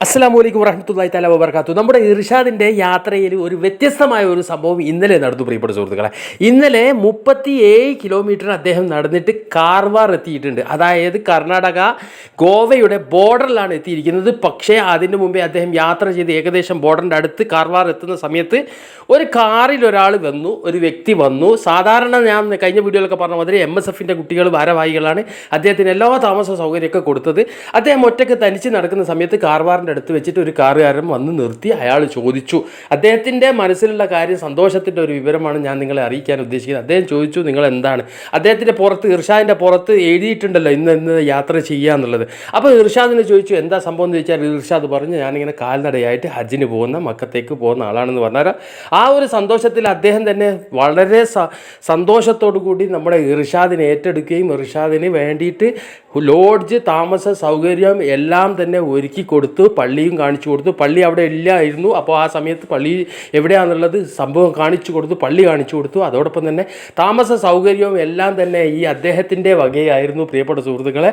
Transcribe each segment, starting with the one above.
അസ്സലാമു അലൈക്കും വറഹ്മത്തുള്ളാഹി തആല വബറകാതുഹു. നമ്മുടെ ഇർഷാദിൻ്റെ യാത്രയിൽ ഒരു വ്യത്യസ്തമായ ഒരു സംഭവം ഇന്നലെ നടന്നു. പ്രിയപ്പെട്ട സുഹൃത്തുക്കളെ, ഇന്നലെ 37 കിലോമീറ്റർ അദ്ദേഹം നടന്നിട്ട് കാർവാർ എത്തിയിട്ടുണ്ട്. അതായത് കർണാടക ഗോവയുടെ ബോർഡറിലാണ് എത്തിയിരിക്കുന്നത്. പക്ഷേ അതിന് മുമ്പേ അദ്ദേഹം യാത്ര ചെയ്ത് ഏകദേശം ബോർഡറിൻ്റെ അടുത്ത് കാർവാർ എത്തുന്ന സമയത്ത് ഒരു കാറിൽ ഒരാൾ വന്നു, ഒരു വ്യക്തി വന്നു. സാധാരണ ഞാൻ കഴിഞ്ഞ വീഡിയോയിലൊക്കെ പറഞ്ഞ മാതിരി MSFൻ്റെ കുട്ടികൾ ഭാരവാഹികളാണ് അദ്ദേഹത്തിന് എല്ലാ താമസ സൗകര്യമൊക്കെ കൊടുത്തത്. അദ്ദേഹം ഒറ്റയ്ക്ക് തനിച്ച് നടക്കുന്ന സമയത്ത് കാർവാറിൻ്റെ അടുത്ത് വെച്ചിട്ട് ഒരു കാറുകാരൻ വന്ന് നിർത്തി. അയാൾ ചോദിച്ചു, അദ്ദേഹത്തിൻ്റെ മനസ്സിലുള്ള കാര്യം, സന്തോഷത്തിൻ്റെ ഒരു വിവരമാണ് ഞാൻ നിങ്ങളെ അറിയിക്കാൻ ഉദ്ദേശിക്കുന്നത്. അദ്ദേഹം ചോദിച്ചു, നിങ്ങൾ എന്താണ്? അദ്ദേഹത്തിൻ്റെ പുറത്ത്, ഇർഷാദിൻ്റെ പുറത്ത് എഴുതിയിട്ടുണ്ടല്ലോ ഇന്ന് യാത്ര ചെയ്യുക എന്നുള്ളത്. അപ്പോൾ ഇർഷാദിനെ ചോദിച്ചു, എന്താ സംഭവം എന്ന് ചോദിച്ചാൽ ഇർഷാദ് പറഞ്ഞു, ഞാനിങ്ങനെ കാൽനടയായിട്ട് ഹജ്ജിന് പോകുന്ന, മക്കത്തേക്ക് പോകുന്ന ആളാണെന്ന് പറഞ്ഞാൽ ആ ഒരു സന്തോഷത്തിൽ അദ്ദേഹം തന്നെ വളരെ സന്തോഷത്തോടു കൂടി നമ്മുടെ ഇർഷാദിനെ ഏറ്റെടുക്കുകയും ഇർഷാദിന് വേണ്ടിയിട്ട് ലോഡ്ജ്, താമസ സൗകര്യം എല്ലാം തന്നെ ഒരുക്കി കൊടുത്തു. പള്ളിയും കാണിച്ചു കൊടുത്തു. പള്ളി അവിടെ ഇല്ലായിരുന്നു. അപ്പോൾ ആ സമയത്ത് പള്ളി എവിടെയാണെന്നുള്ളത് സംഭവം കാണിച്ചു കൊടുത്തു, പള്ളി കാണിച്ചു കൊടുത്തു. അതോടൊപ്പം തന്നെ താമസ സൗകര്യവും എല്ലാം തന്നെ ഈ അദ്ദേഹത്തിൻ്റെ വകയായിരുന്നു. പ്രിയപ്പെട്ട സുഹൃത്തുക്കളെ,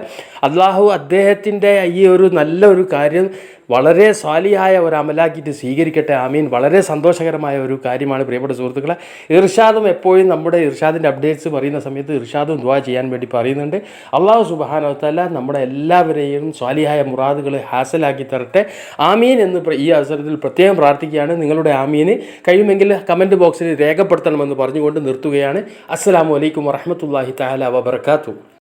അള്ളാഹു അദ്ദേഹത്തിൻ്റെ ഈ ഒരു നല്ലൊരു കാര്യം വളരെ സ്വാലിഹായ ഒരു അമലാക്കിയിട്ട് സ്വീകരിക്കട്ടെ. ആമീൻ. വളരെ സന്തോഷകരമായ ഒരു കാര്യമാണ് പ്രിയപ്പെട്ട സുഹൃത്തുക്കളെ. ഇർഷാദും എപ്പോഴും നമ്മുടെ ഇർഷാദിൻ്റെ അപ്ഡേറ്റ്സ് പറയുന്ന സമയത്ത് ഇർഷാദും ദുആ ചെയ്യാൻ വേണ്ടി പറയുന്നുണ്ട്. അള്ളാഹു സുബ്ഹാനഹു വ തആല നമ്മുടെ എല്ലാവരെയും സ്വാലിഹായ മുറാദുകൾ ഹാസലാക്കി തരട്ടെ. ആമീൻ എന്ന് ഈ അവസരത്തിൽ പ്രത്യേകം പ്രാർത്ഥിക്കുകയാണ്. നിങ്ങളുടെ ആമീന് കഴിയുമെങ്കിൽ കമൻറ്റ് ബോക്സിൽ രേഖപ്പെടുത്തണമെന്ന് പറഞ്ഞുകൊണ്ട് നിർത്തുകയാണ്. അസ്സലാമു അലൈക്കും വറഹ്മത്തുള്ളാഹി തആല വബറകാതുഹു.